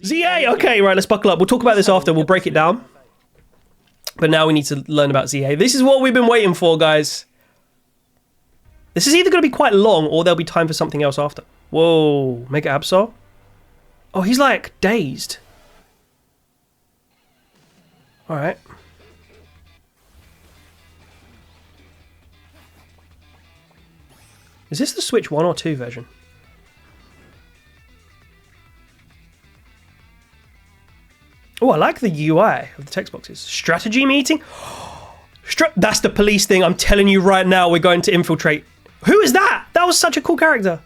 Z-A! Okay, right, let's buckle up. We'll talk about this after. We'll break it down. But now we need to learn about Z-A. This is what we've been waiting for, guys. This is either going to be quite long or there'll be time for something else after. Whoa, Mega Absol? Oh, he's like dazed. Alright. Is this the Switch 1 or 2 version? Oh, I like the UI of the text boxes. Strategy meeting? That's the police thing. I'm telling you right now, we're going to infiltrate. Who is that? That was such a cool character.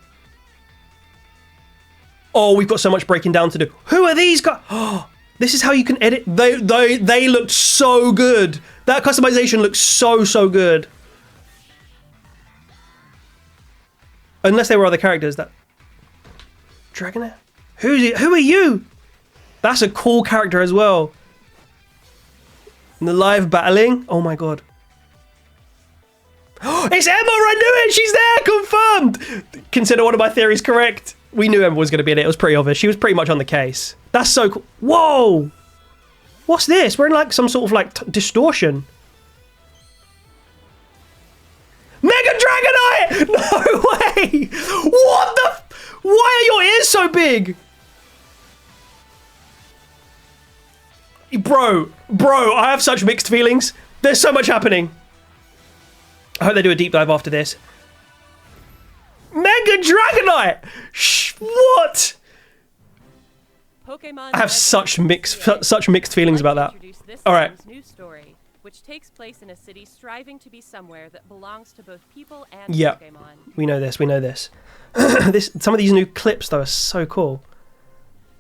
Oh, we've got so much breaking down to do. Who are these guys? Oh, this is how you can edit. They looked so good. That customization looks so good. Unless they were other characters. That Dragonair? Who are you? That's a cool character as well. And the live battling. Oh my god. It's Emma! I knew it! She's there! Confirmed! Consider one of my theories correct. We knew Emma was going to be in it. It was pretty obvious. She was pretty much on the case. That's so cool. Whoa! What's this? We're in like some sort of like distortion. Mega Dragonite! No way! What the? Why are your ears so big? Bro, I have such mixed feelings. There's so much happening. I hope they do a deep dive after this. Mega Dragonite! What? Pokémon I have such mixed feelings about that. All right. New story, which takes place in a city striving to be somewhere that belongs to both people and Yeah, Pokémon. we know this. We know this. Some of these new clips though are so cool.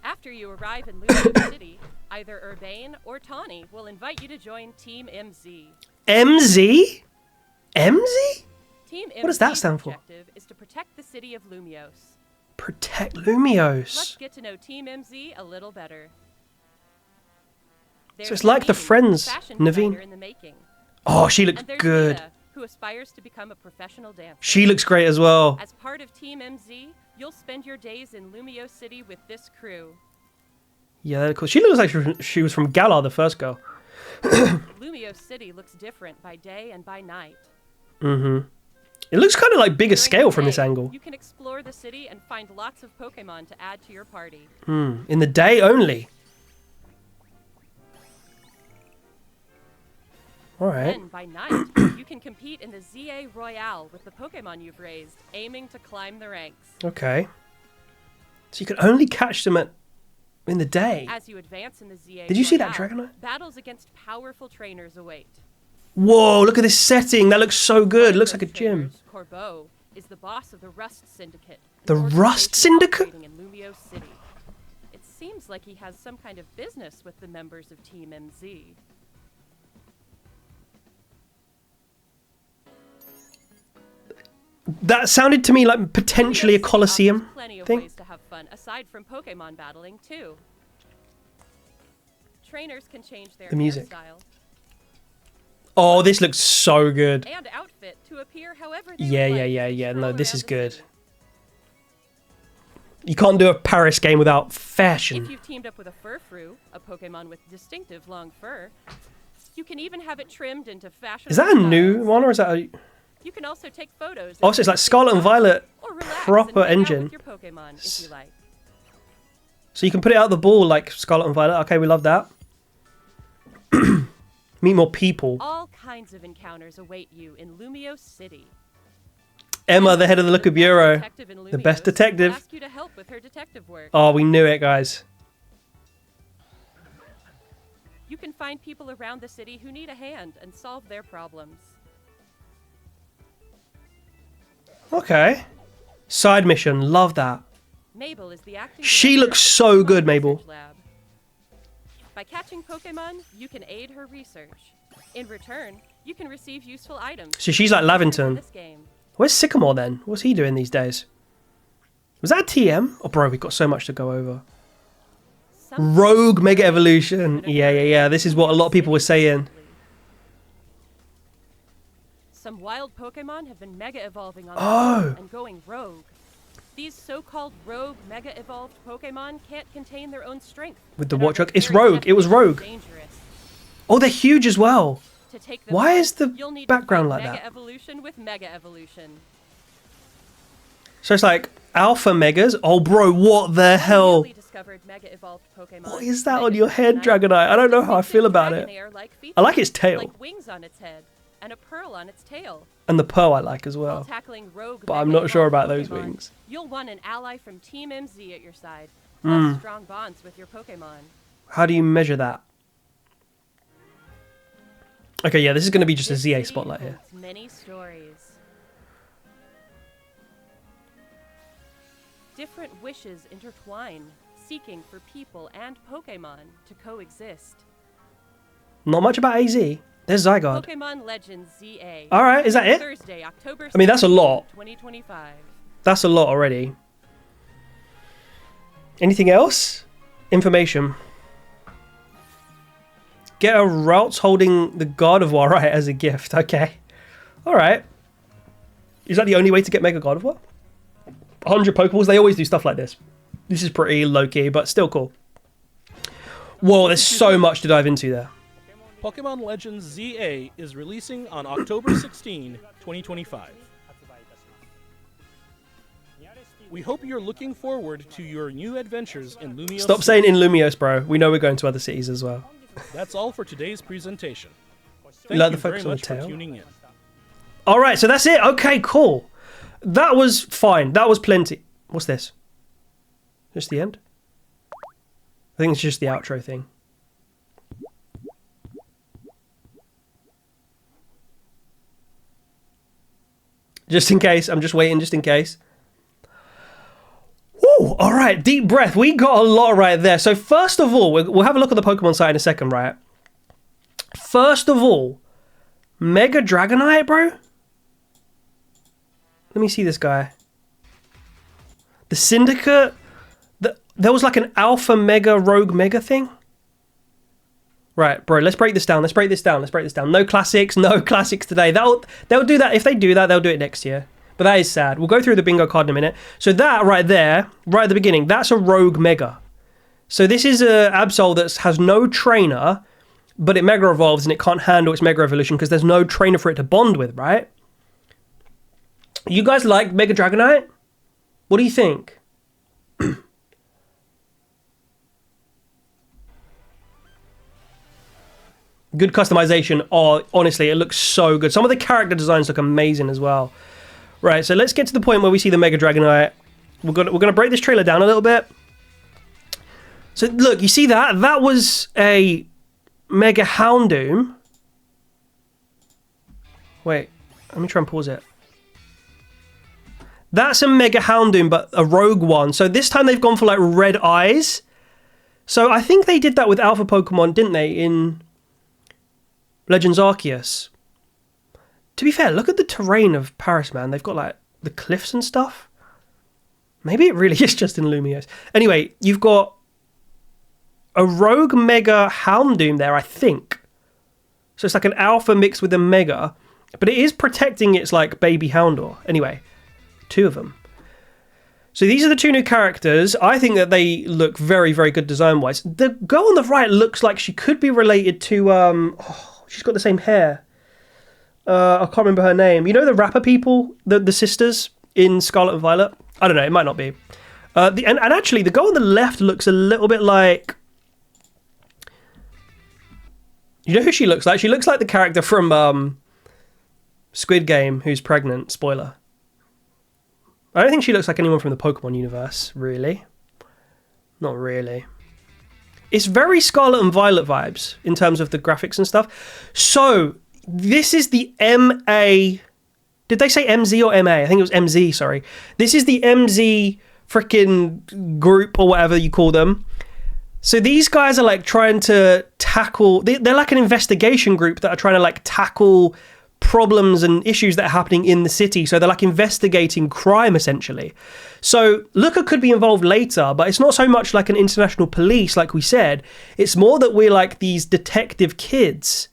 After you arrive in Lumio City, either Urbane or Tawny will invite you to join Team MZ. MZ? MZ? Team What does that stand for? Objective is to protect the city of Lumios. Protect Lumios. Let's get to know Team MZ a little better. So it's like the Friends, Naveen. In the making. Oh, she looks And there's good. Nina, who aspires to become a professional dancer. She looks great as well. As part of Team MZ, you'll spend your days in Lumio City with this crew. Yeah, they're cool. She looks like she was from Galar, the first girl. Lumio City looks different by day and by night. Mm-hmm. It looks kind of like bigger During scale the from this day, angle. You can explore the city and find lots of Pokemon to add to your party. In the day only. All right. Then, by night, you can compete in the Z-A Royale with the Pokemon you've raised, aiming to climb the ranks. Okay. So you can only catch them in the day. As you advance in the Z-A Did you see that Royale, Dragonite? battles against powerful trainers await. Whoa, look at this setting. That looks so good. It looks like a gym. Corbeau is the boss of the Rust Syndicate. The Rust Syndicate? In Lumio City. It seems like he has some kind of business with the members of Team MZ. That sounded to me like potentially a Colosseum Plenty of thing. ways to have fun aside from Pokemon battling too. Trainers can change their The music. hairstyle Oh, this looks so good. and outfit to appear however they Yeah. would like. No, this Stroll is around the good. city. You can't do a Paris game without If fashion. you've teamed up with a Furfru, a Pokemon with distinctive long fur, you can even have it trimmed into fashion. Is that a new one or is that a... You can also take photos. Oh, so it's like Scarlet and Violet or relax proper and hang out engine. with your Pokemon if you like. So you can put it out the ball like Scarlet and Violet. Okay, we love that. Meet more people. All kinds of encounters await you in Lumio City. Emma, the head of the Liquor Bureau. Detective in The best Lumios will detective. ask you to help with her detective work. Oh, we knew it, guys. You can find people around the city who need a hand and solve their problems. Okay. Side mission. Love that. Mabel is the acting She director looks of the so Pokemon good, Mabel. Research Lab. By catching Pokemon, you can aid her research. In return, you can receive useful items. So she's like Lavington. in this game. Where's Sycamore then? What's he doing these days? Was that a TM? Oh, bro, we've got so much to go over. Some Rogue Mega Evolution. Yeah. This is what a lot of people were saying. Some wild Pokemon have been mega evolving on Oh. their own and going rogue. These so-called rogue mega-evolved Pokemon can't contain their own strength. With the and are watch hook. both It's very rogue. It was definitely rogue. dangerous. Oh, they're huge as well. To take them Why on, is the you'll need background to like fight that? Mega Evolution with Mega Evolution. So it's like alpha megas. Oh, bro, what the hell? Newly discovered mega-evolved Pokemon, What is that on Mega your head, Dragonite, Dragonite? I don't know how I distinctive feel about it. Dragonair-like I like features, its tail. like wings on its head and a pearl on its tail. And the pearl I like as While well. tackling rogue But I'm not sure mega-evolved about those Pokemon, wings. You'll want an ally from Team MZ at your side, plus strong bonds with your Pokemon. How do you measure that? Okay, yeah, this is going to be just a This ZA city spotlight here. holds many stories. Different wishes intertwine, seeking for people and Pokemon to coexist. Not much about AZ. There's Zygarde. Pokemon Legends Z-A. All right, is that it? Thursday, October I mean, that's a lot. 2025. That's a lot already. Anything else? Information. Get a Routes holding the Gardevoir right as a gift. Okay. Alright. Is that the only way to get Mega Gardevoir? 100 Pokeballs? They always do stuff like this. This is pretty low-key, but still cool. Whoa, there's so much to dive into there. Pokemon Legends Z-A is releasing on October 16, 2025. We hope you're looking forward to your new adventures in Lumiose. Stop saying in Lumiose, bro. We know we're going to other cities as well. That's all for today's presentation. You like Thank the you very focus on the much for tail? tuning in. Alright, so that's it. Okay, cool. That was fine. That was plenty. What's this? Just the end? I think it's just the outro thing. Just in case. I'm just waiting just in case. Woo! Alright, deep breath. We got a lot right there. So first of all, we'll have a look at the Pokemon site in a second, right? First of all, Mega Dragonite, bro? Let me see this guy. The Syndicate? There was like an Alpha Mega Rogue Mega thing? Right, bro, let's break this down. Let's break this down. Let's break this down. No classics. No classics today. They'll do that. If they do that, they'll do it next year. But that is sad. We'll go through the bingo card in a minute. So that right there, right at the beginning, that's a Rogue Mega. So this is a Absol that has no trainer, but it Mega Evolves and it can't handle its Mega Evolution because there's no trainer for it to bond with, right? You guys like Mega Dragonite? What do you think? Good customization. Oh, honestly, it looks so good. Some of the character designs look amazing as well. Right, so let's get to the point where we see the Mega Dragonite. We're gonna break this trailer down a little bit. So look, you see that? That was a Mega Houndoom. Wait, let me try and pause it. That's a Mega Houndoom, but a rogue one. So this time they've gone for like red eyes. So I think they did that with Alpha Pokemon, didn't they, in Legends Arceus? To be fair, look at the terrain of Paris, man. They've got like the cliffs and stuff. Maybe it really is just in Lumiose. Anyway, you've got a rogue Mega Houndoom there, I think. So it's like an alpha mixed with a Mega. But it is protecting its like baby Houndour. Anyway, two of them. So these are the two new characters. I think that they look very, very good design-wise. The girl on the right looks like she could be related to... she's got the same hair. I can't remember her name. You know the rapper people? The sisters in Scarlet and Violet? I don't know. It might not be. And actually, the girl on the left looks a little bit like... You know who she looks like? She looks like the character from Squid Game who's pregnant. Spoiler. I don't think she looks like anyone from the Pokemon universe, really. Not really. It's very Scarlet and Violet vibes in terms of the graphics and stuff. So, this is the MA... Did they say MZ or MA? I think it was MZ, sorry. This is the MZ freaking group or whatever you call them. So these guys are like trying to tackle... They're like an investigation group that are trying to like tackle problems and issues that are happening in the city. So they're like investigating crime, essentially. So Looker could be involved later, but it's not so much like an international police, like we said. It's more that we're like these detective kids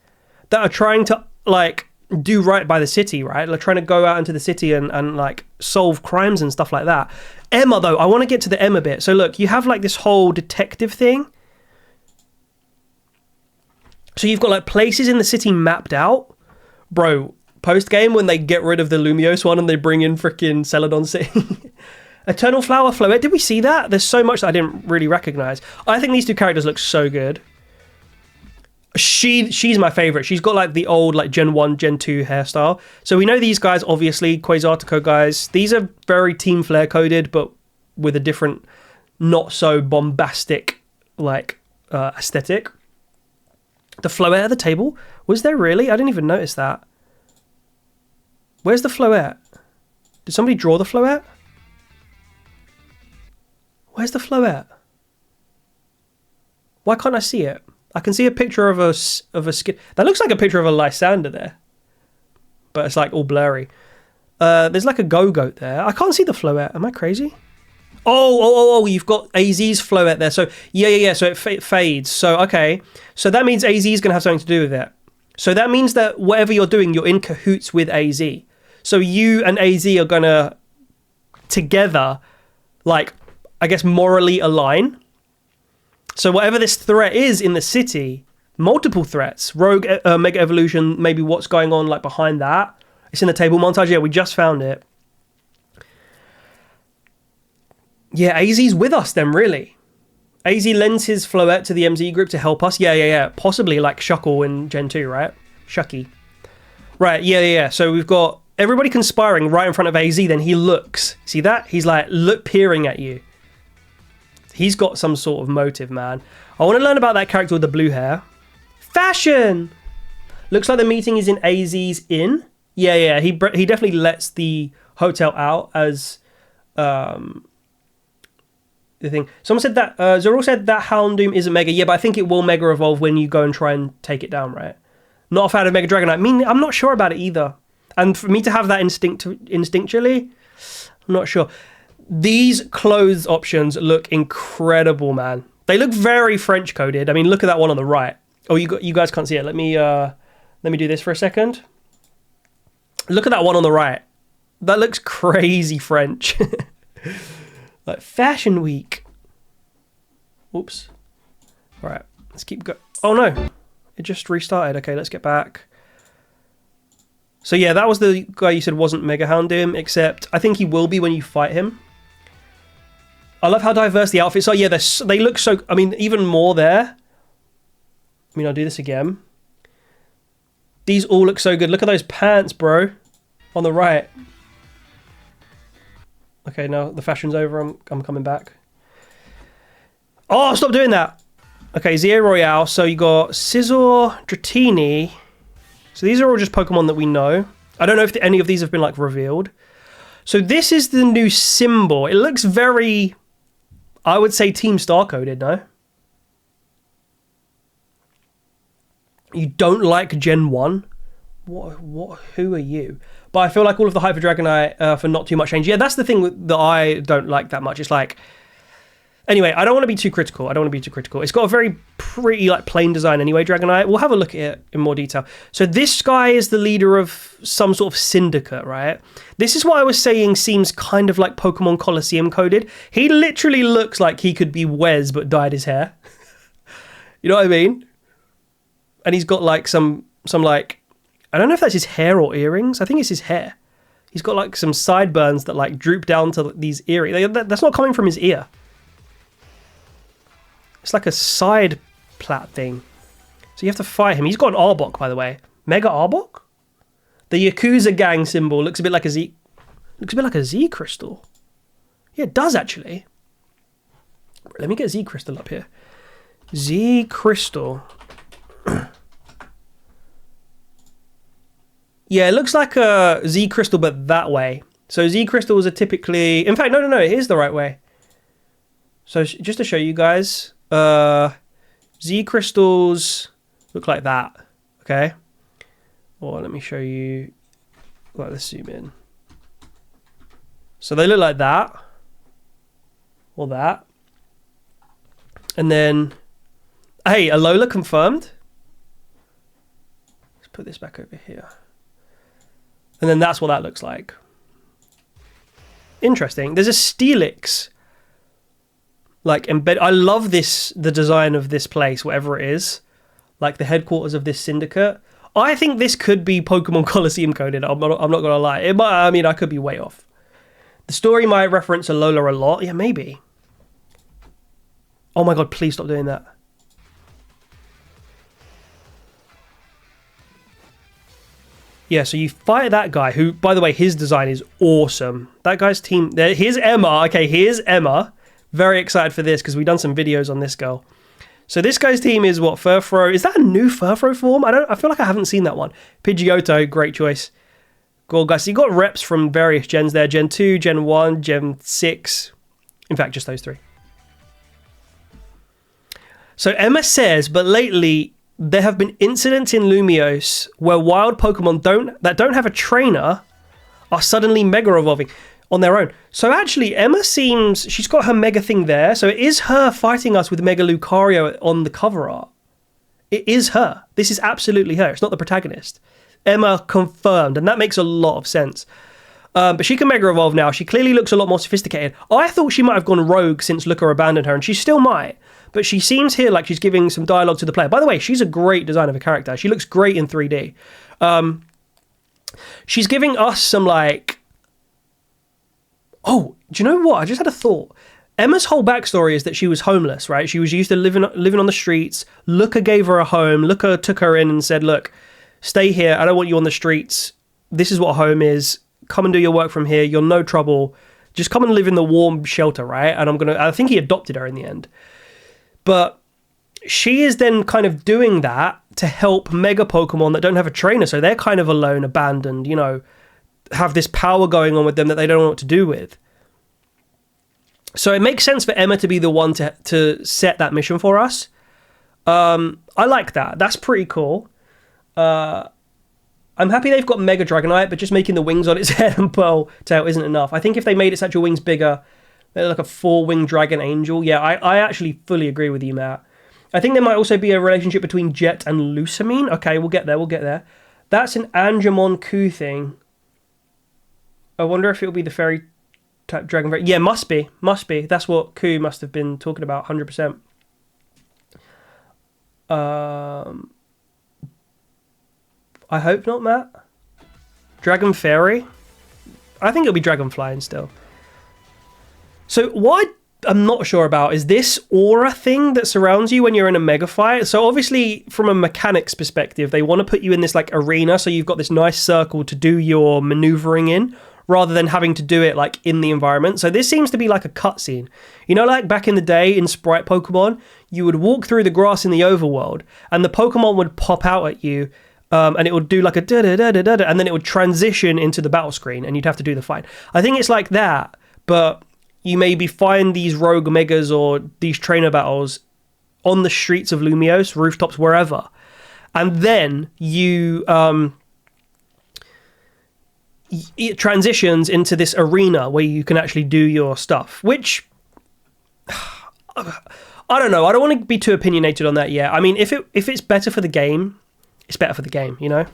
that are trying to like do right by the city, right? Like trying to go out into the city and like solve crimes and stuff like that. Emma, though, I want to get to the Emma bit. So look, you have like this whole detective thing. So you've got like places in the city mapped out. Bro, post game when they get rid of the Lumiose one and they bring in freaking Celadon City. Eternal Flower Floette. Did we see that? There's so much that I didn't really recognize. I think these two characters look so good. She's my favorite. She's got like the old like Gen 1, Gen 2 hairstyle. So we know these guys, obviously, Quasartico guys. These are very Team Flare coded, but with a different, not so bombastic like aesthetic. The Floette at the table? Was there really? I didn't even notice that. Where's the Floette? Did somebody draw the Floette? Where's the Floette? Why can't I see it? I can see a picture of a skin. That looks like a picture of a Lysander there. But it's like all blurry. There's like a Go-Goat there. I can't see the Floette. Am I crazy? Oh, you've got AZ's Floette there. So, yeah. So it fades. So, okay. So that means AZ is going to have something to do with it. So that means that whatever you're doing, you're in cahoots with AZ. So you and AZ are going to, together, like, I guess, morally align. So whatever this threat is in the city, multiple threats, Rogue, Mega Evolution, maybe what's going on like behind that. It's in the table montage. Yeah, we just found it. Yeah, AZ's with us then, really. AZ lends his Floette to the MZ group to help us. Yeah. Possibly like Shuckle in Gen 2, right? Shucky. Right, yeah. So we've got everybody conspiring right in front of AZ. Then he looks. See that? He's like, peering at you. He's got some sort of motive, man. I want to learn about that character with the blue hair. Fashion! Looks like the meeting is in AZ's inn. Yeah. He definitely lets the hotel out as the thing. Someone said that, Zorul said that Houndoom isn't Mega. Yeah, but I think it will Mega Evolve when you go and try and take it down, right? Not a fan of Mega Dragonite. I mean, I'm not sure about it either. And for me to have that instinctually, I'm not sure. These clothes options look incredible, man. They look very French coded. I mean, look at that one on the right. Oh, you guys can't see it. Let me do this for a second. Look at that one on the right. That looks crazy French. Like Fashion Week. Oops. All right, let's keep going. Oh no, it just restarted. Okay, let's get back. So yeah, that was the guy you said wasn't Mega Houndoom, except I think he will be when you fight him. I love how diverse the outfits are. Yeah, they look so... I mean, even more there. I mean, I'll do this again. These all look so good. Look at those pants, bro. On the right. Okay, now the fashion's over. I'm coming back. Oh, stop doing that. Okay, ZA Royale. So you got Scizor, Dratini. So these are all just Pokemon that we know. I don't know if any of these have been, like, revealed. So this is the new symbol. It looks very... I would say Team Star coded, no? You don't like Gen 1? What? Who are you? But I feel like all of the Hyper Dragonite for not too much change. Yeah, that's the thing that I don't like that much. It's like... Anyway, I don't want to be too critical. It's got a very pretty, like, plain design anyway, Dragonite. We'll have a look at it in more detail. So this guy is the leader of some sort of syndicate, right? This is what I was saying seems kind of like Pokemon Colosseum coded. He literally looks like he could be Wes, but dyed his hair. You know what I mean? And he's got, like, some like... I don't know if that's his hair or earrings. I think it's his hair. He's got, like, some sideburns that, like, droop down to these earrings. That's not coming from his ear. It's like a side plat thing. So you have to fight him. He's got an Arbok, by the way. Mega Arbok? The Yakuza gang symbol looks a bit like a Z... Looks a bit like a Z crystal. Yeah, it does, actually. Let me get Z crystal up here. Z crystal. Yeah, it looks like a Z crystal, but that way. So Z crystals are typically... In fact, no, it is the right way. So just to show you guys... Z crystals look like that, okay? Or let me show you, like, let's zoom in. So they look like that, or that. And then, hey, Alola confirmed. Let's put this back over here. And then that's what that looks like. Interesting. There's a Steelix like embed. I love the design of this place, whatever it is. Like the headquarters of this syndicate. I think this could be Pokemon Colosseum coded. I'm not gonna lie. It might, I mean, I could be way off. The story might reference Alola a lot. Yeah, maybe. Oh my god, please stop doing that. Yeah, so you fight that guy who, by the way, his design is awesome. That guy's team. Here's Emma. Okay, here's Emma. Very excited for this because we've done some videos on this girl. So this guy's team is what? Furfro. Is that a new Furfro form? I feel like I haven't seen that one. Pidgeotto, great choice. Cool, guys. So you got reps from various gens there. Gen 2, Gen 1, Gen 6. In fact, just those three. So Emma says, but lately there have been incidents in Lumiose where wild Pokemon that don't have a trainer are suddenly mega evolving on their own. So actually, Emma seems... She's got her mega thing there. So it is her fighting us with Mega Lucario on the cover art. It is her. This is absolutely her. It's not the protagonist. Emma confirmed. And that makes a lot of sense. But she can Mega Evolve now. She clearly looks a lot more sophisticated. I thought she might have gone rogue since Looker abandoned her. And she still might. But she seems here like she's giving some dialogue to the player. By the way, she's a great design of a character. She looks great in 3D. She's giving us some like... Oh, do you know what? I just had a thought. Emma's whole backstory is that she was homeless, right? She was used to living on the streets. Looker gave her a home. Looker took her in and said, look, stay here. I don't want you on the streets. This is what a home is. Come and do your work from here. You're no trouble. Just come and live in the warm shelter, right? And I think he adopted her in the end. But she is then kind of doing that to help Mega Pokemon that don't have a trainer. So they're kind of alone, abandoned, you know, have this power going on with them that they don't know what to do with. So it makes sense for Emma to be the one to set that mission for us. I like that. That's pretty cool. I'm happy they've got Mega Dragonite, but just making the wings on its head and tail isn't enough. I think if they made its actual wings bigger, they're like a 4-winged dragon angel. Yeah, I actually fully agree with you, Matt. I think there might also be a relationship between Jet and Lusamine. Okay, we'll get there. That's an Angemon Ku thing. I wonder if it'll be the fairy type dragon. Yeah, must be. That's what Ku must have been talking about, 100%. I hope not, Matt. Dragon Fairy? I think it'll be Dragon Flying still. So what I'm not sure about is this aura thing that surrounds you when you're in a mega fight. So obviously from a mechanics perspective, they want to put you in this like arena so you've got this nice circle to do your maneuvering in, rather than having to do it like in the environment. So this seems to be like a cutscene. You know, like back in the day in Sprite Pokemon, you would walk through the grass in the overworld and the Pokemon would pop out at you and it would do like a da-da-da-da-da, and then it would transition into the battle screen and you'd have to do the fight. I think it's like that, but you maybe find these rogue megas or these trainer battles on the streets of Lumiose, rooftops, wherever. And then you... it transitions into this arena where you can actually do your stuff, which I don't know. I don't want to be too opinionated on that yet. I mean, if it's better for the game, it's better for the game, you know?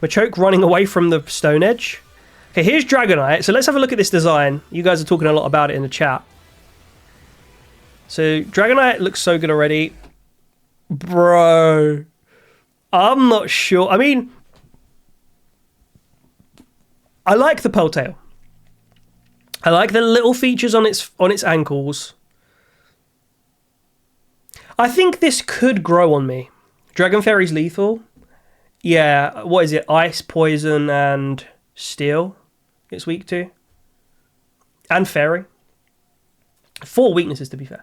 Machoke running away from the Stone Edge. Okay, here's Dragonite. So let's have a look at this design. You guys are talking a lot about it in the chat. So Dragonite looks so good already. Bro, I'm not sure. I mean... I like the Pearl Tail. I like the little features on its ankles. I think this could grow on me. Dragon Fairy's lethal. Yeah, what is it? Ice, poison, and steel it's weak to. And fairy. 4 weaknesses, to be fair.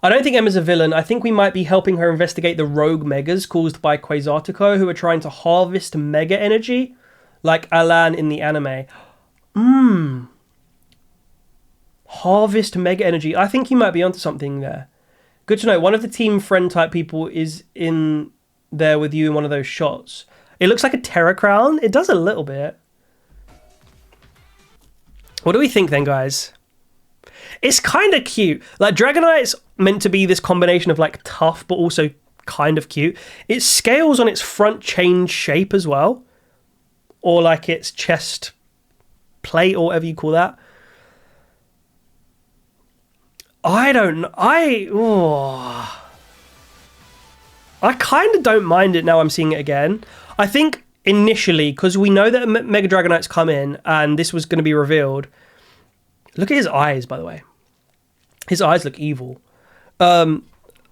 I don't think Emma's a villain. I think we might be helping her investigate the rogue megas caused by Quasartico, who are trying to harvest mega energy. Like Alan in the anime. Harvest mega energy. I think you might be onto something there. Good to know. One of the team friend type people is in there with you in one of those shots. It looks like a Terra Crown. It does a little bit. What do we think then, guys? It's kind of cute. Like Dragonite's meant to be this combination of like tough but also kind of cute. It scales on its front change shape as well. Or like its chest plate or whatever you call that. I don't know. I kind of don't mind it now I'm seeing it again. I think initially, because we know that Mega Dragonites come in and this was going to be revealed. Look at his eyes, by the way. His eyes look evil.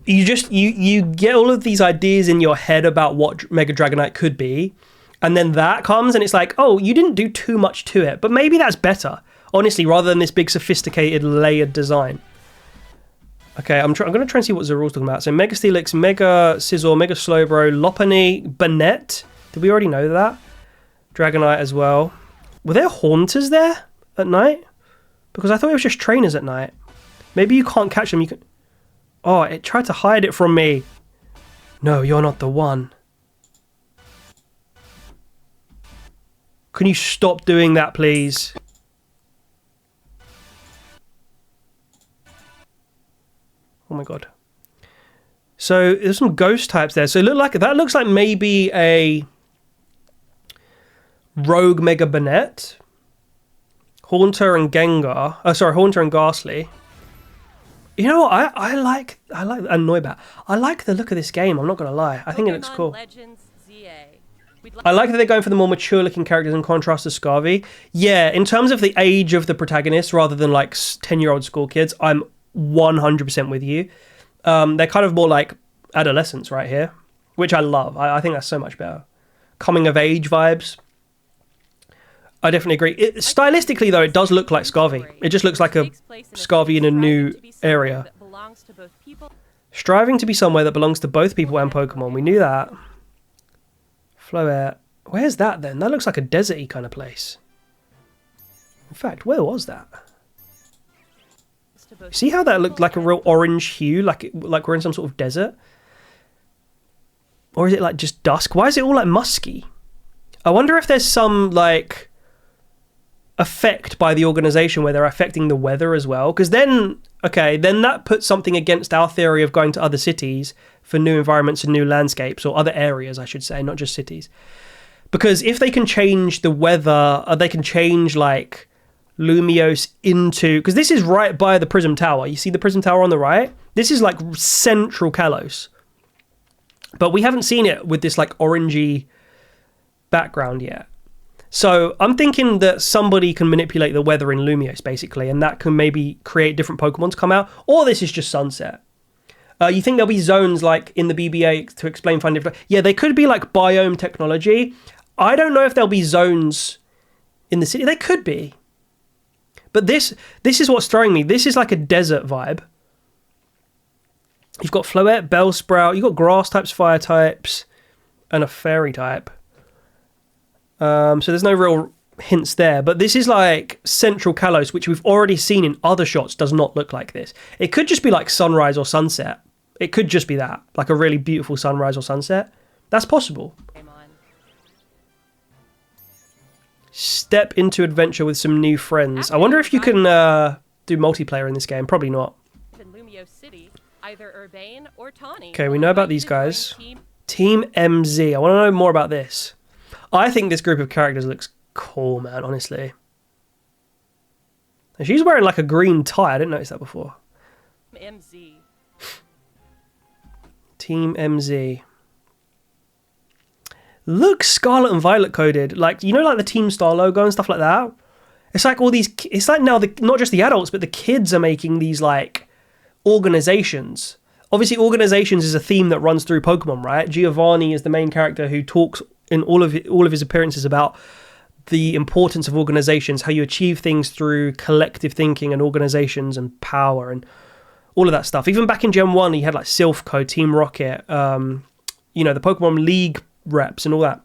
You get all of these ideas in your head about what Mega Dragonite could be. And then that comes and it's like, oh, you didn't do too much to it. But maybe that's better, honestly, rather than this big sophisticated layered design. Okay, I'm going to try and see what Zerul's talking about. So Mega Steelix, Mega Scizor, Mega Slowbro, Lopunny, Banette. Did we already know that? Dragonite as well. Were there Haunters there at night? Because I thought it was just trainers at night. Maybe you can't catch them. You can. Oh, it tried to hide it from me. No, you're not the one. Can you stop doing that, please? Oh my god. So there's some ghost types there. So that looks like maybe a Rogue Mega Banette, Haunter and Gengar. Oh, sorry, Haunter and Ghastly. You know what? I like Noibat. I like the look of this game. I'm not gonna lie. I think it looks cool. Legends Z-A. I like that they're going for the more mature looking characters in contrast to Scarvy. Yeah, in terms of the age of the protagonists rather than like 10-year-old school kids, I'm 100% with you. They're kind of more like adolescents right here, which I love. I think that's so much better. Coming of age vibes. I definitely agree. Stylistically, though, it does look like Scarvy. It just looks like a Scarvy in a new area. Striving to be somewhere that belongs to both people and Pokemon. We knew that. Floair. Where's that then? That looks like a desert-y kind of place. In fact, where was that? See how that looked like a real orange hue, like we're in some sort of desert? Or is it like just dusk? Why is it all like musky? I wonder if there's some like effect by the organization where they're affecting the weather as well. Because then that puts something against our theory of going to other cities for new environments and new landscapes, or other areas, I should say, not just cities. Because if they can change the weather, or they can change like Lumiose into, because this is right by the Prism Tower. You see the Prism Tower on the right? This is like central Kalos. But we haven't seen it with this like orangey background yet. So I'm thinking that somebody can manipulate the weather in Lumiose, basically, and that can maybe create different Pokemon to come out. Or this is just Sunset. You think there'll be zones like in the BBA to explain fun different? Yeah, they could be like biome technology. I don't know if there'll be zones in the city. They could be. But this is what's throwing me. This is like a desert vibe. You've got Floette, Bellsprout, you've got grass types, fire types, and a fairy type. So there's no real hints there. But this is like Central Kalos, which we've already seen in other shots, does not look like this. It could just be like sunrise or sunset. It could just be that. Like a really beautiful sunrise or sunset. That's possible. Step into adventure with some new friends. I wonder if you can do multiplayer in this game. Probably not. In Lumiose City, either Urbane or Tawny. Okay, we know about these guys. Team MZ. I want to know more about this. I think this group of characters looks cool, man, honestly. And she's wearing like a green tie. I didn't notice that before. MZ. Team MZ. Looks Scarlet and Violet coded. Like, you know, like the Team Star logo and stuff like that? It's like all these... It's like now, not just the adults, but the kids are making these, like, organizations. Obviously, organizations is a theme that runs through Pokemon, right? Giovanni is the main character who talks in all of his appearances about the importance of organizations, how you achieve things through collective thinking and organizations and power and all of that stuff. Even back in Gen 1, he had, like, Silphco, Team Rocket, you know, the Pokemon League reps and all that.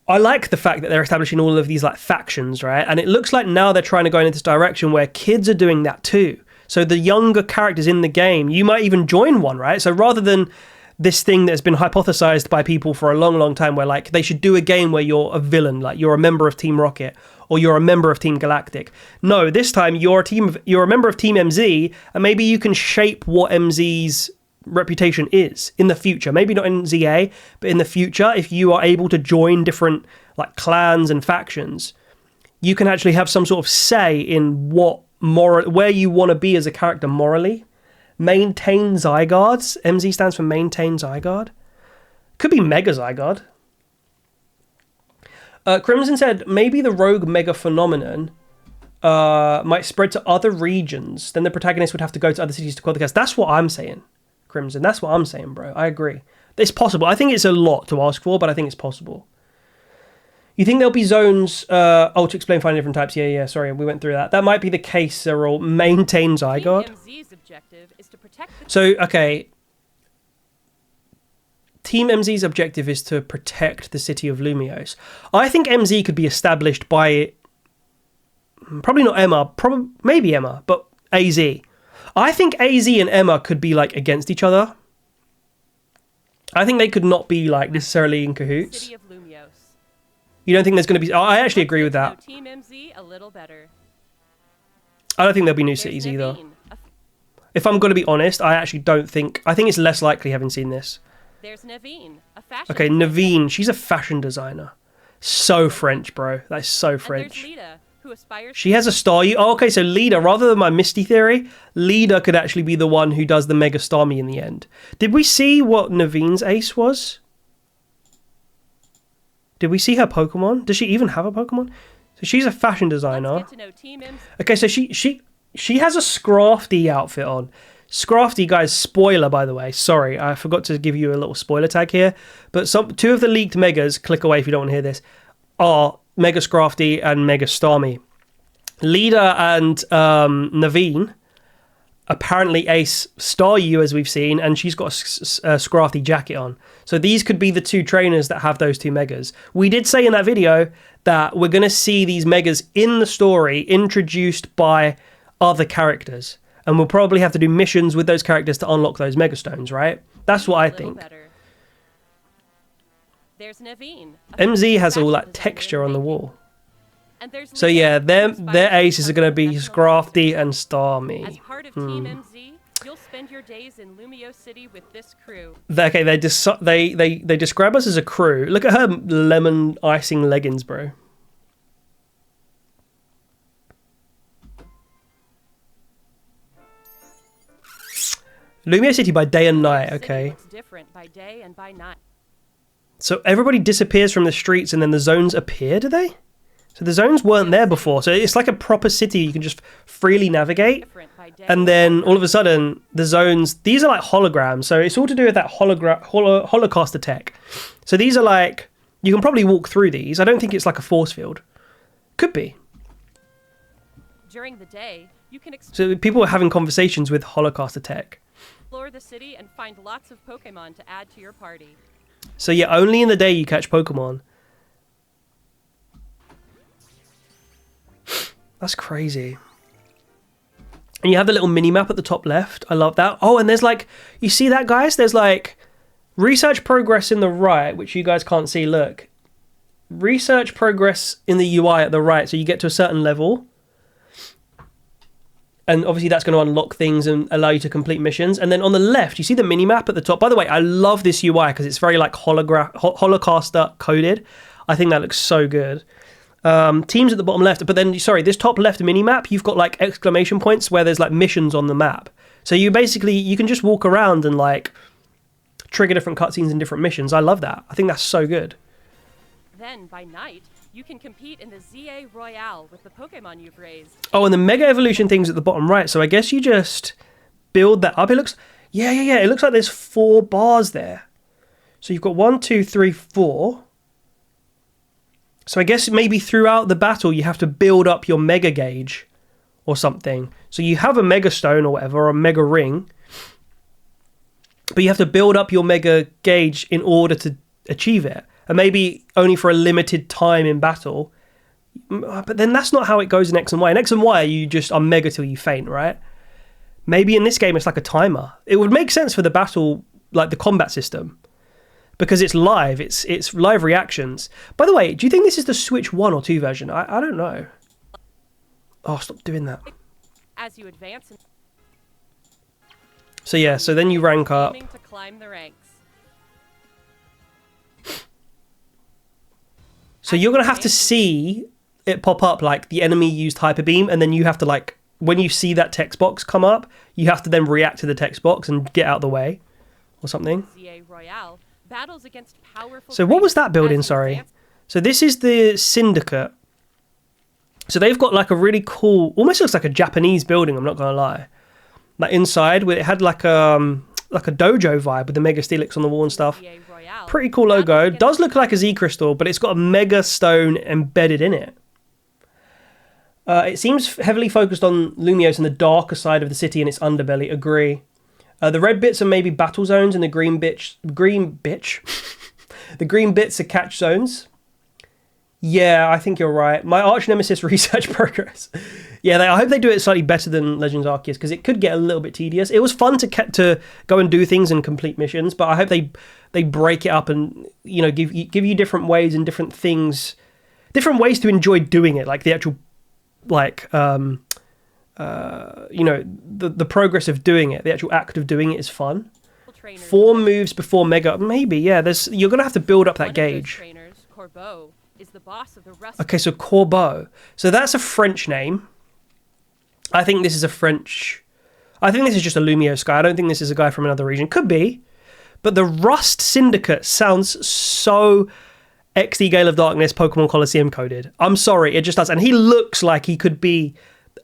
I like the fact that they're establishing all of these like factions, right? And it looks like now they're trying to go in this direction where kids are doing that too. So the younger characters in the game, you might even join one, right? So rather than this thing that's been hypothesized by people for a long, long time where like they should do a game where you're a villain, like you're a member of Team Rocket or you're a member of Team Galactic. No, this time you're a member of Team MZ, and maybe you can shape what MZ's reputation is in the future. Maybe not in ZA, but in the future, if you are able to join different like clans and factions, you can actually have some sort of say in where you want to be as a character morally. Maintain Zygardes. MZ stands for Maintain Zygarde. Could be Mega Zygarde. Crimson said maybe the rogue mega phenomenon might spread to other regions. Then the protagonist would have to go to other cities to quell the chaos. That's what I'm saying, Crimson. That's what I'm saying, bro. I agree. It's possible. I think it's a lot to ask for, but I think it's possible. You think there'll be zones... to explain 5 different types. Yeah, sorry. We went through that. That might be the case, Cyril. Maintain Zygarde. So, okay. Team MZ's objective is to protect the city of Lumiose. I think MZ could be established by... Probably not Emma. Maybe Emma, but AZ. I think AZ and Emma could be, like, against each other. I think they could not be, like, necessarily in cahoots. City of Lumiose. You don't think there's going to be... I actually agree with that. Team MZ a little better. I don't think there'll be new cities either. If I'm going to be honest, I actually don't think... I think it's less likely having seen this. There's Naveen, a fashion Okay, designer. Naveen. She's a fashion designer. So French, bro. That's so French. And there's Lita, who aspires She has a star. Okay, so Lida, rather than my Misty theory, Lida could actually be the one who does the Mega Starmie in the end. Did we see what Naveen's ace was? Did we see her Pokemon? Does she even have a Pokemon? So she's a fashion designer. Let's get to know Team MZ. Okay, so she has a Scrafty outfit on. Scrafty, guys, spoiler, by the way. Sorry, I forgot to give you a little spoiler tag here. But two of the leaked Megas, click away if you don't want to hear this, are Mega Scrafty and Mega Starmie. Lida and Naveen apparently ace Staryu, as we've seen, and she's got a Scrafty jacket on. So these could be the two trainers that have those two Megas. We did say in that video that we're going to see these Megas in the story introduced by other characters. And we'll probably have to do missions with those characters to unlock those Mega Stones, right? That's what I think. There's Naveen, MZ has all that texture on the wall. And there's So Lita, yeah, who their aspires aces to are going to become be professional Scrafty wrestler. and As Starmie. part of Team MZ, you'll spend your days in Lumiose City with this crew. Okay, they describe us as a crew. Look at her lemon icing leggings, bro. Lumia City by day and night, City okay. looks different by day and by night. So everybody disappears from the streets and then the zones appear, do they? So the zones weren't there before. So it's like a proper city you can just freely navigate. Different by day And then all of a sudden, the zones, these are like holograms. So it's all to do with that Holocaust attack. So these are like, you can probably walk through these. I don't think it's like a force field. Could be. During the day, you can So people are having conversations with Holocaust attack. explore the city and find lots of Pokemon to add to your party. So yeah, only in the day you catch Pokemon. That's crazy. And you have the little mini map at the top left. I love that. Oh, and there's like, you see that, guys? There's like research progress in the right, which you guys can't see. Look. Research progress in the UI at the right. So you get to a certain level. And obviously that's going to unlock things and allow you to complete missions. And then on the left, you see the mini-map at the top. By the way, I love this UI because it's very like Holocaust coded. I think that looks so good. Teams at the bottom left. But then, sorry, this top left mini-map, you've got like exclamation points where there's like missions on the map. So you can just walk around and like trigger different cutscenes and different missions. I love that. I think that's so good. Then, by night, you can compete in the ZA Royale with the Pokemon you've raised. Oh, and the Mega Evolution thing's at the bottom right. So I guess you just build that up. It looks... Yeah. It looks like there's 4 bars there. So you've got 1, 2, 3, 4. So I guess maybe throughout the battle you have to build up your Mega Gauge or something. So you have a Mega Stone or whatever, or a Mega Ring. But you have to build up your Mega Gauge in order to achieve it. And maybe only for a limited time in battle. But then that's not how it goes in X and Y. In X and Y, you just are Mega till you faint, right? Maybe in this game, it's like a timer. It would make sense for the battle, like the combat system. Because it's live. It's live reactions. By the way, do you think this is the Switch 1 or 2 version? I don't know. Oh, stop doing that. As you advance... So yeah, so then you rank up. Aiming to climb the ranks. So you're going to have to see it pop up like the enemy used Hyper Beam, and then you have to like, when you see that text box come up, you have to then react to the text box and get out of the way or something. ZA Royale battles against powerful So what was that creatures building, as you sorry? advance. So this is the Syndicate. So they've got like a really cool, almost looks like a Japanese building, I'm not going to lie. Like inside, it had like a dojo vibe with the Mega Steelix on the wall and stuff. ZA Royale Pretty cool logo. battles against Does look like a Z Crystal, but it's got a Mega Stone embedded in it. It seems heavily focused on Lumiose and the darker side of the city and its underbelly. Agree. The red bits are maybe battle zones, and the green bits are catch zones. Yeah, I think you're right. My arch nemesis research progress. Yeah, I hope they do it slightly better than Legends Arceus, because it could get a little bit tedious. It was fun to go and do things and complete missions, but I hope they break it up and, you know, give you different ways and different things, different ways to enjoy doing it, like the actual, like you know, the progress of doing it, the actual act of doing it is fun. trainers. 4 moves before Mega, maybe. Yeah, you're gonna have to build up that One of those gauge. trainers, Corbeau, is the boss of the rest. Okay, so Corbeau. So that's a French name. I think this is just a Lumiose guy. I don't think this is a guy from another region. Could be. But the Rust Syndicate sounds so XD Gale of Darkness Pokemon Colosseum coded. I'm sorry, it just does. And he looks like he could be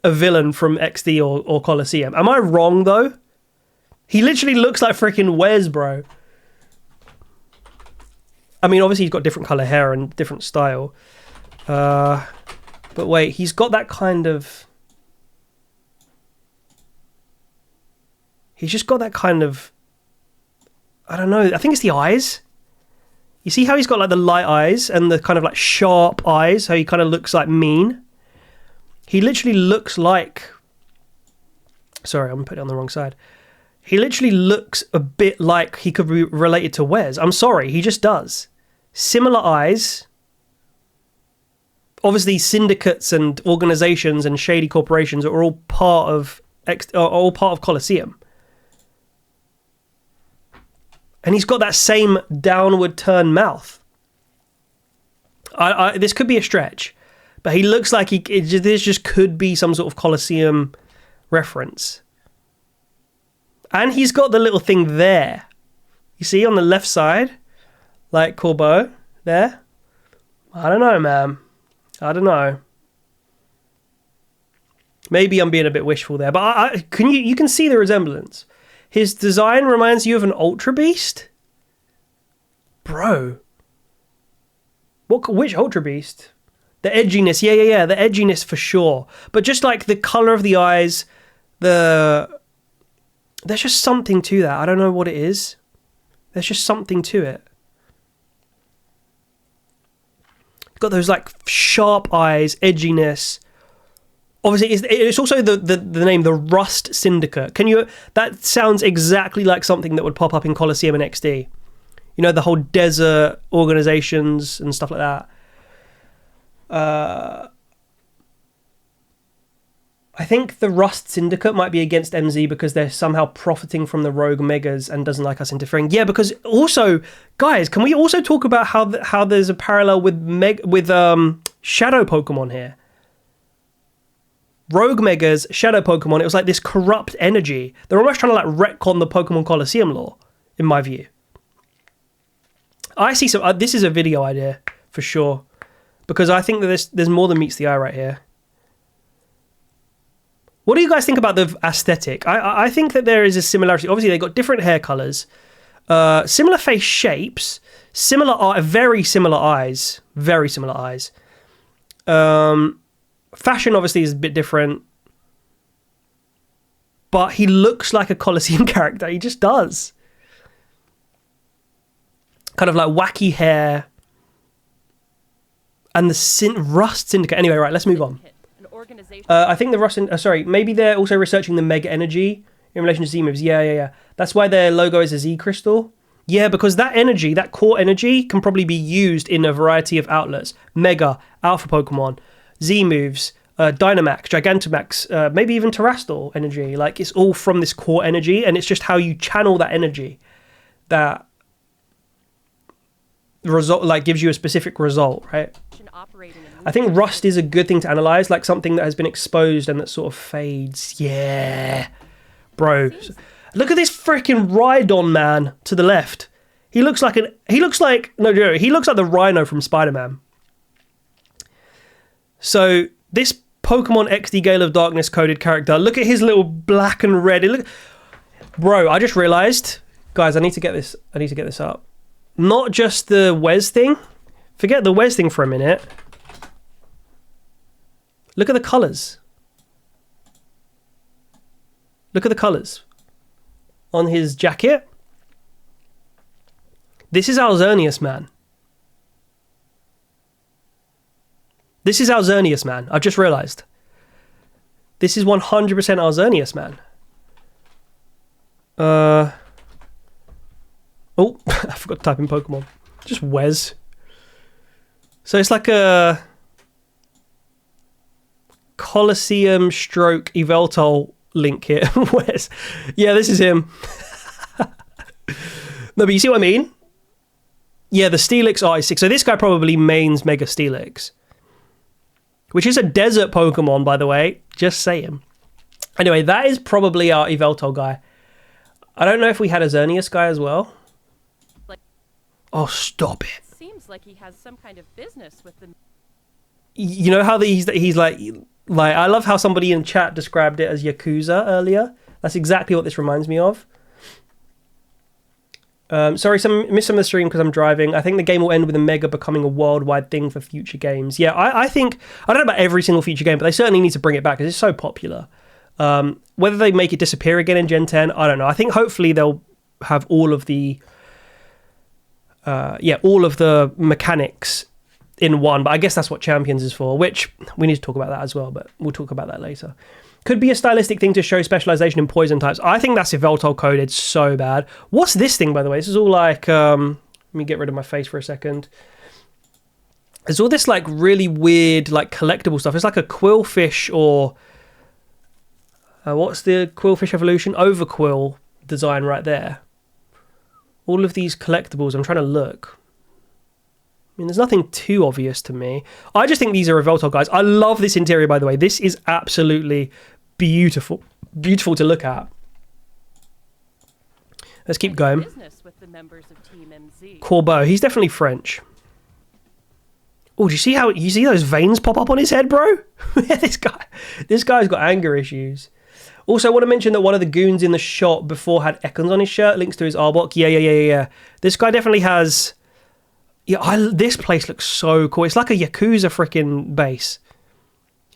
a villain from XD or Colosseum. Am I wrong, though? He literally looks like freaking Wes, bro. I mean, obviously he's got different colour hair and different style. But wait, he's got that kind of... He's just got that kind of... I don't know. I think it's the eyes. You see how he's got like the light eyes and the kind of like sharp eyes? How he kind of looks like mean? He literally looks like... Sorry, I'm going to put it on the wrong side. He literally looks a bit like he could be related to Wes. I'm sorry, he just does. Similar eyes. Obviously, syndicates and organizations and shady corporations are all part of Colosseum. And he's got that same downward turn mouth. This could be a stretch, but he looks like this just could be some sort of Colosseum reference. And he's got the little thing there. You see on the left side? Like Corbeau there? I don't know, man. I don't know. Maybe I'm being a bit wishful there, but you can see the resemblance. His design reminds you of an Ultra Beast? Bro. Which Ultra Beast? The edginess, yeah, the edginess for sure. But just like the colour of the eyes, there's just something to that. I don't know what it is. There's just something to it. Got those like sharp eyes, edginess. Obviously, it's also the name, the Rust Syndicate. That sounds exactly like something that would pop up in Colosseum and XD. You know, the whole desert organizations and stuff like that. I think the Rust Syndicate might be against MZ because they're somehow profiting from the rogue megas and doesn't like us interfering. Yeah, because also, guys, can we also talk about how there's a parallel with Shadow Pokemon here? Rogue Megas, Shadow Pokemon, it was like this corrupt energy. They're almost trying to like retcon the Pokemon Colosseum lore, in my view. I see some... this is a video idea, for sure. Because I think that there's more than meets the eye right here. What do you guys think about the aesthetic? I think that there is a similarity. Obviously, they've got different hair colours. Similar face shapes. Very similar eyes. Very similar eyes. Fashion obviously is a bit different, but he looks like a Colosseum character. He just does. Kind of like wacky hair. And the Rust Syndicate. Anyway, right, let's move on. I think the Rust... maybe they're also researching the Mega Energy in relation to Z-moves. Yeah. That's why their logo is a Z Crystal. Yeah, because that energy, that core energy, can probably be used in a variety of outlets. Mega, Alpha Pokemon, Z-moves, Dynamax, Gigantamax, maybe even Terastal energy. Like, it's all from this core energy, and it's just how you channel that energy that result, like, gives you a specific result, right? I think rust is a good thing to analyze, like something that has been exposed and that sort of fades. Yeah, bro. Look at this freaking Rhydon man to the left. He looks like he looks like the Rhino from Spider-Man. So this Pokemon XD Gale of Darkness coded character, look at his little black and red. Bro, I just realized, guys, I need to get this up. Not just the Wes thing. Forget the Wes thing for a minute. Look at the colors. Look at the colors on his jacket. This is Alzernius, man. This is Alzernius, man. I've just realized. This is 100% Alzernius, man. Oh, I forgot to type in Pokemon. Just Wes. So it's like a Colosseum stroke Yveltal link here. Wes. Yeah, this is him. No, but you see what I mean? Yeah, the Steelix I6. So this guy probably mains Mega Steelix, which is a desert Pokemon, by the way. Just saying. Anyway, that is probably our Yveltal guy. I don't know if we had a Xerneas guy as well. Oh, stop it. Seems like he has some kind of business with the... You know how he's like, I love how somebody in chat described it as Yakuza earlier. That's exactly what this reminds me of. Sorry, missed some of the stream because I'm driving. I think the game will end with a Mega becoming a worldwide thing for future games. Yeah, I think, I don't know about every single future game, but they certainly need to bring it back because it's so popular. Whether they make it disappear again in Gen 10, I don't know. I think hopefully they'll have all of the mechanics in one, but I guess that's what Champions is for, which we need to talk about that as well, but we'll talk about that later. Could be a stylistic thing to show specialization in poison types. I think that's Yveltal coded so bad. What's this thing, by the way? This is all like, let me get rid of my face for a second. There's all this like really weird like collectible stuff. It's like a Quillfish or what's the Quillfish evolution? Overquill design right there. All of these collectibles, I'm trying to look. I mean, there's nothing too obvious to me. I just think these are Yveltal guys. I love this interior, by the way. This is absolutely beautiful. Beautiful to look at. Let's keep going. Corbeau. He's definitely French. Oh, do you see those veins pop up on his head, bro? This guy's got anger issues. Also, I want to mention that one of the goons in the shot before had Ekans on his shirt. Links to his Arbok. Yeah. This guy definitely has... Yeah, this place looks so cool. It's like a Yakuza freaking base.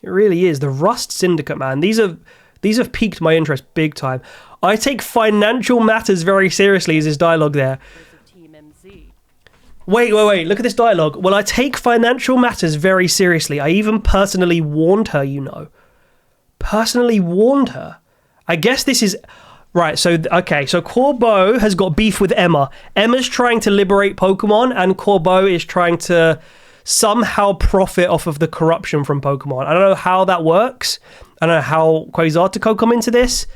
It really is. The Rust Syndicate, man. These have piqued my interest big time. I take financial matters very seriously, is his dialogue there. Wait. Look at this dialogue. Well, I take financial matters very seriously. I even personally warned her, you know. Personally warned her. I guess this is... Right, so Corbeau has got beef with Emma. Emma's trying to liberate Pokemon, and Corbeau is trying to somehow profit off of the corruption from Pokemon. I don't know how that works. I don't know how Quasartico come into this.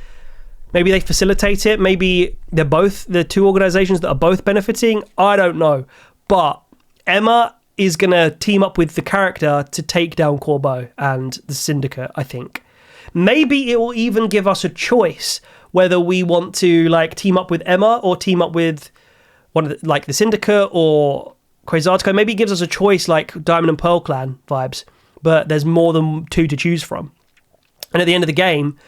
Maybe they facilitate it. Maybe they're two organizations that are both benefiting. I don't know. But Emma is going to team up with the character to take down Corbeau and the Syndicate, I think. Maybe it will even give us a choice whether we want to like team up with Emma or team up with one of the Syndicate or Quasartico. Maybe it gives us a choice like Diamond and Pearl Clan vibes, but there's more than two to choose from. And at the end of the game,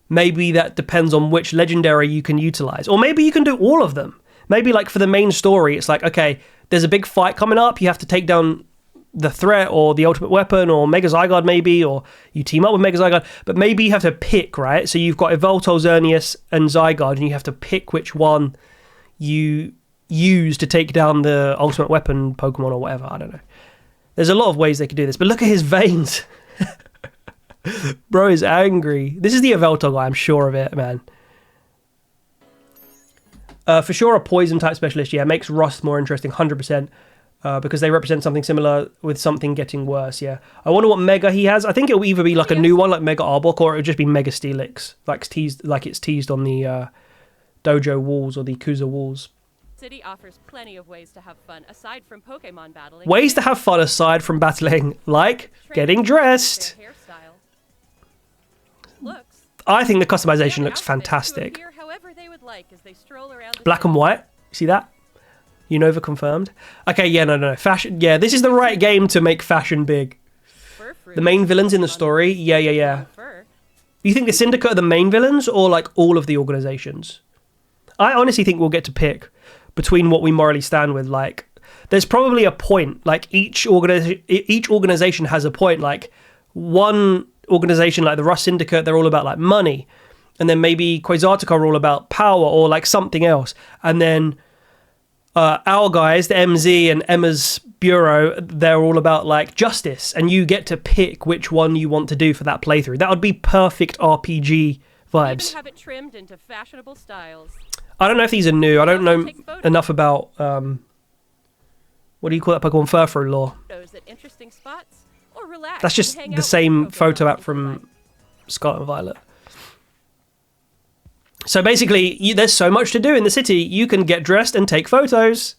maybe that depends on which legendary you can utilize. Or maybe you can do all of them. Maybe like for the main story, it's like, okay, there's a big fight coming up. You have to take down the threat or the ultimate weapon or Mega Zygarde maybe, or you team up with Mega Zygarde, but maybe you have to pick, right? So you've got Yveltal, Xerneas and Zygarde, and you have to pick which one you use to take down the ultimate weapon Pokemon or whatever. I don't know. There's a lot of ways they could do this, but look at his veins. Bro is angry. This is the Yveltal guy, I'm sure of it, man. For sure a poison type specialist, yeah, makes Rust more interesting, 100%. because they represent something similar with something getting worse. Yeah, I wonder what Mega he has. I think it'll either be like a new one, like Mega Arbok, or it'll just be Mega Steelix, like it's teased on the dojo walls or the Kuza walls. City offers plenty of ways to have fun aside from Pokemon battling. Ways to have fun aside from battling, like getting dressed. Their hairstyle. Looks. I think the customization Their looks outfits to fantastic. appear however they would like as they stroll around the Black and city. white. See that? Unova confirmed. Okay, yeah, no. Fashion. Yeah, this is the right game to make fashion big. Fur fruit. The main villains in the story. Yeah. Fur. You think the Syndicate are the main villains or like all of the organizations? I honestly think we'll get to pick between what we morally stand with. Like, there's probably a point. Like each organization has a point. Like one organization, like the Rust Syndicate, they're all about like money, and then maybe Quasartica are all about power or like something else, and then our guys, the MZ and Emma's Bureau, they're all about like justice, and you get to pick which one you want to do for that playthrough. That would be perfect RPG vibes. Even have it trimmed into fashionable styles. I don't know if these are new. I don't know enough about what do you call that Pokemon Furfrou lore. Photos at interesting spots or relax. That's just and hang the out with same Pokemon photo app if you from like. Scarlet and Violet. So basically, there's so much to do in the city. You can get dressed and take photos.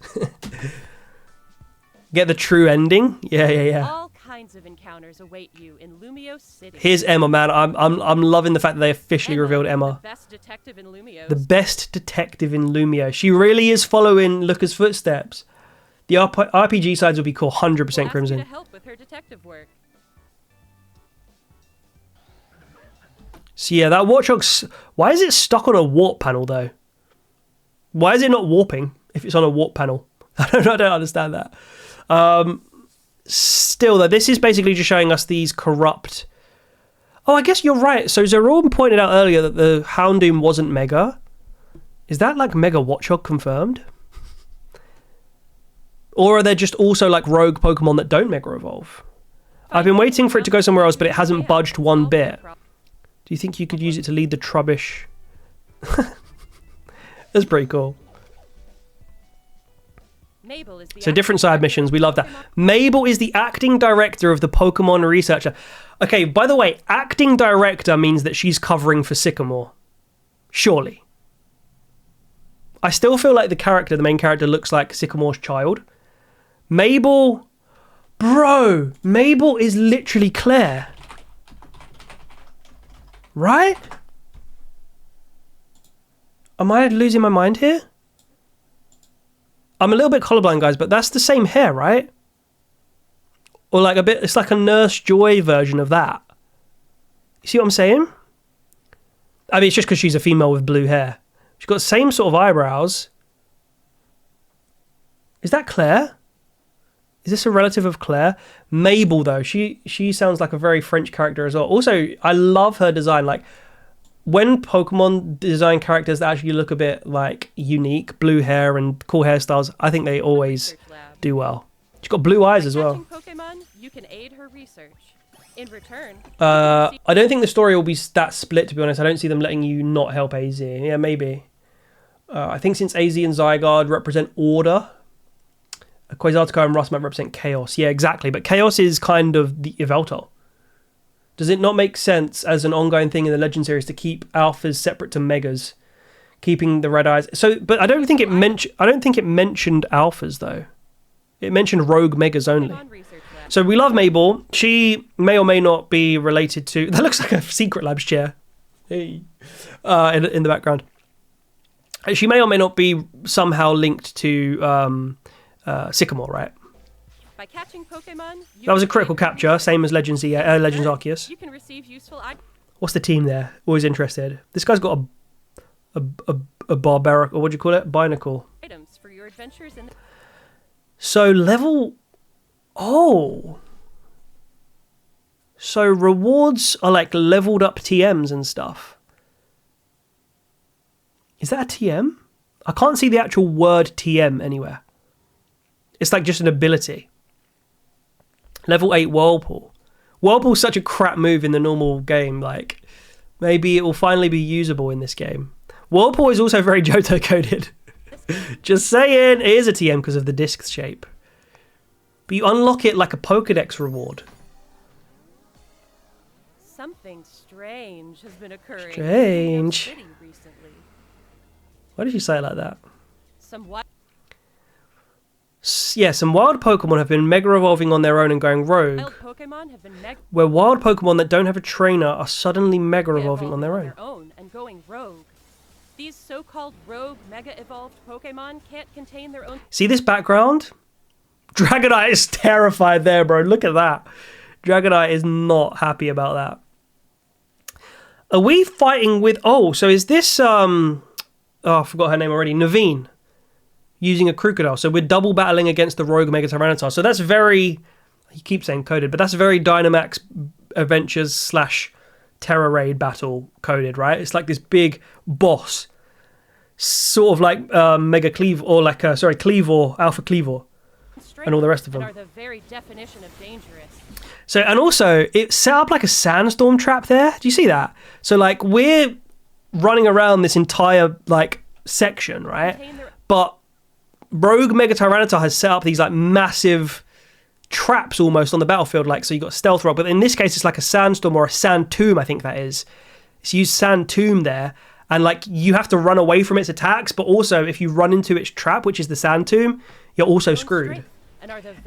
Get the true ending. Yeah. All kinds of encounters await you in Lumio City. Here's Emma, man. I'm loving the fact that they officially revealed Emma. The best detective in Lumio. The best detective in Lumio. She really is following Luca's footsteps. The RPG sides will be cool. 100% Crimson. To help with her detective work. So yeah, that Watchog's... Why is it stuck on a warp panel, though? Why is it not warping if it's on a warp panel? I don't understand that. Still, though, this is basically just showing us these corrupt... Oh, I guess you're right. So Zeron pointed out earlier that the Houndoom wasn't Mega. Is that, like, Mega Watchog confirmed? Or are there just also, like, rogue Pokemon that don't Mega Evolve? I've been waiting for it to go somewhere else, but it hasn't budged one bit. Do you think you could use it to lead the Trubbish? That's pretty cool. Mabel is the So different side missions, we love that. Mabel is the acting director of the Pokemon Researcher. Okay, by the way, acting director means that she's covering for Sycamore. Surely. I still feel like the main character, looks like Sycamore's child. Mabel... Bro, Mabel is literally Claire. Right? Am I losing my mind here? I'm a little bit colorblind, guys, but that's the same hair, right? Or like a bit, it's like a Nurse Joy version of that. You see what I'm saying? I mean, it's just because she's a female with blue hair. She's got the same sort of eyebrows. Is that Claire? Is this a relative of Claire? Mabel, though, she sounds like a very French character as well. Also, I love her design. Like, when Pokemon design characters that actually look a bit, like, unique, blue hair and cool hairstyles, I think they always do well. She's got blue eyes as well. Pokemon, you can aid her research. In return, I don't think the story will be that split, to be honest. I don't see them letting you not help AZ. Yeah, maybe. I think since AZ and Zygarde represent order, Quasartica and Rust might represent chaos. Yeah, exactly. But chaos is kind of the Yveltal. Does it not make sense as an ongoing thing in the Legend series to keep alphas separate to megas, keeping the red eyes? So, but I don't think it mentioned alphas though. It mentioned rogue megas only. So we love Mabel. She may or may not be related to. That looks like a Secret Labs chair. Hey, in the background. She may or may not be somehow linked to Sycamore, right? By catching Pokemon, that was a critical capture, same as Legends Z-A, Legends Arceus. You can receive useful items. What's the team there? Always interested. This guy's got a barbaric, or what do you call it? Binacle. Items for your adventures in. So level. Oh. So rewards are like leveled up TMs and stuff. Is that a TM? I can't see the actual word TM anywhere. It's like just an ability. Level 8 Whirlpool. Whirlpool's such a crap move in the normal game. Like, maybe it will finally be usable in this game. Whirlpool is also very Johto coded. Just saying, it is a TM because of the disc shape. but you unlock it like a Pokedex reward. Something strange has been occurring Strange. in City recently. Why did you say it like that? Some what? Yeah, some wild Pokemon have been mega evolving on their own and going rogue. Wild Pokemon have been mega Where wild Pokemon that don't have a trainer are suddenly mega evolving on their own. and going rogue. These so-called rogue mega evolved Pokemon can't contain their own. See this background? Dragonite is terrified there, bro. Look at that. Dragonite is not happy about that. Are we fighting with... Oh, so is this... Oh, I forgot her name already. Naveen. Using a Crocodile. So we're double battling against the Rogue Mega Tyranitar. So that's very... You keep saying coded, but that's very Dynamax Adventures / Terra Raid battle coded, right? It's like this big boss. Sort of like Mega Cleave... Or like... Cleavor. Alpha Cleavor. And all the rest of them. Are the very definition of dangerous. So, and also, it set up like a sandstorm trap there. Do you see that? So, like, we're running around this entire, like, section, right? But Rogue Mega Tyranitar has set up these, like, massive traps almost on the battlefield. Like, so you got Stealth Rock. But in this case, it's like a sandstorm or a sand tomb, I think that is. It's used sand tomb there. And, like, you have to run away from its attacks. But also, if you run into its trap, which is the sand tomb, you're also screwed.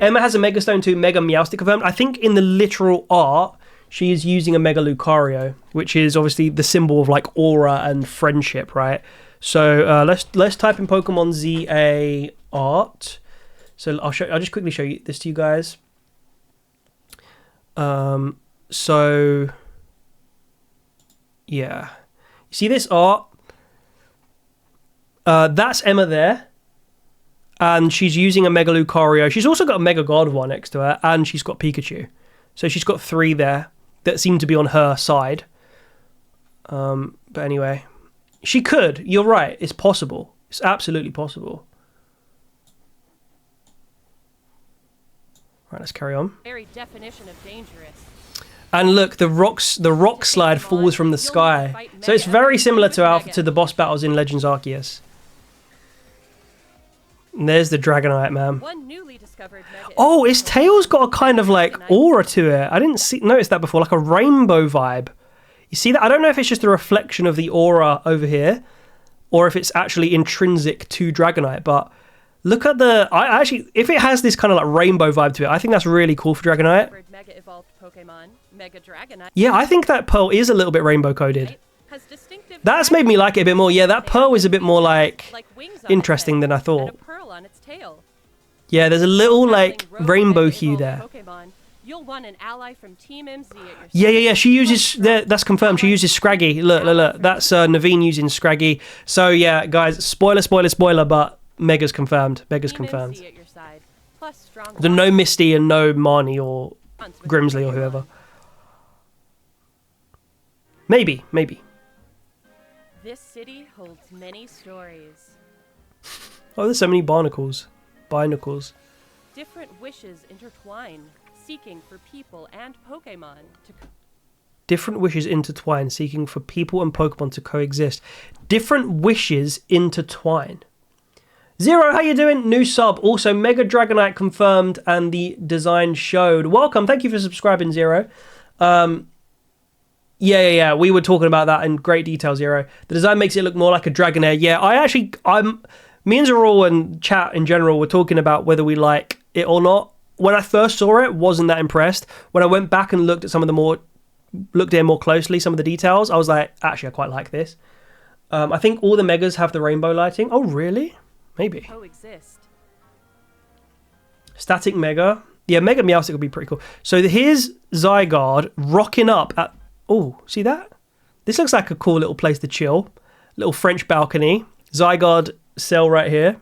Emma has a Mega Stone 2 Mega Meowstic confirmed. I think in the literal art, she is using a Mega Lucario, which is obviously the symbol of like aura and friendship, right? So let's type in Pokemon Z-A art. So I'll just quickly show you this to you guys. So yeah, you see this art? That's Emma there. And she's using a Mega Lucario. She's also got a Mega Gardevoir next to her. And she's got Pikachu. So she's got 3 there that seem to be on her side. But anyway. She could. You're right. It's possible. It's absolutely possible. Right, let's carry on. Very definition of dangerous. And look, the rock slide falls from the sky. So it's very similar to the boss battles in Legends Arceus. And there's the Dragonite, man. One newly discovered Mega Oh, its tail's got a kind of like aura to it. I didn't notice that before, like a rainbow vibe. You see that? I don't know if it's just a reflection of the aura over here, or if it's actually intrinsic to Dragonite. But look at the. I actually, if it has this kind of like rainbow vibe to it, I think that's really cool for Dragonite. Mega evolved Pokemon, Mega Dragonite. Yeah, I think that pearl is a little bit rainbow coded. Has distinctive That's made me like it a bit more. Yeah, that pearl is a bit more like wings on interesting its than I head thought. and a pearl on its tail. Yeah, there's a little like Rogue rainbow Mega hue evolved there. Pokemon, you'll want an ally from Team MZ at your Yeah. side. She uses that's confirmed. She uses Scraggy. Look. That's Naveen using Scraggy. So yeah, guys, spoiler, but Mega's confirmed. Mega's Team confirmed. MZ at your side. Plus strong There's no Misty and no Marnie or bonds with Grimsley or Pokemon. whoever. Maybe. This city holds many stories. Oh, there's so many barnacles. Different wishes intertwine, seeking for people and Pokemon to Different wishes intertwine, seeking for people and Pokemon to coexist. Different wishes intertwine. Zero, how you doing? New sub. Also, Mega Dragonite confirmed and the design showed. Welcome. Thank you for subscribing, Zero. Yeah. We were talking about that in great detail, Zero. The design makes it look more like a Dragonair. Yeah, me and Zero and chat in general were talking about whether we like it or not. When I first saw it, wasn't that impressed. When I went back and looked at looked at it more closely, some of the details, I was like, actually, I quite like this. I think all the Megas have the rainbow lighting. Oh, really? Maybe. coexist. Static Mega. Yeah, Mega Meowstic would be pretty cool. So here's Zygarde rocking up at... Oh, see that? This looks like a cool little place to chill. Little French balcony. Zygarde cell right here.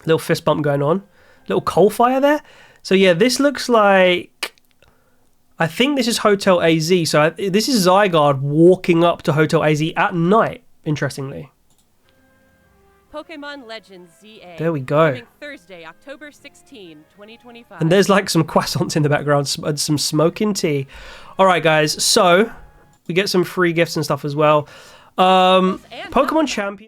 Little fist bump going on. Little coal fire there. So yeah, this looks like... I think this is Hotel AZ. So this is Zygarde walking up to Hotel AZ at night, interestingly. Pokemon Legends Z-A. There we go. Coming Thursday, October 16, 2025. And there's like some croissants in the background and some smoking tea. All right, guys. So we get some free gifts and stuff as well. Pokemon Champion.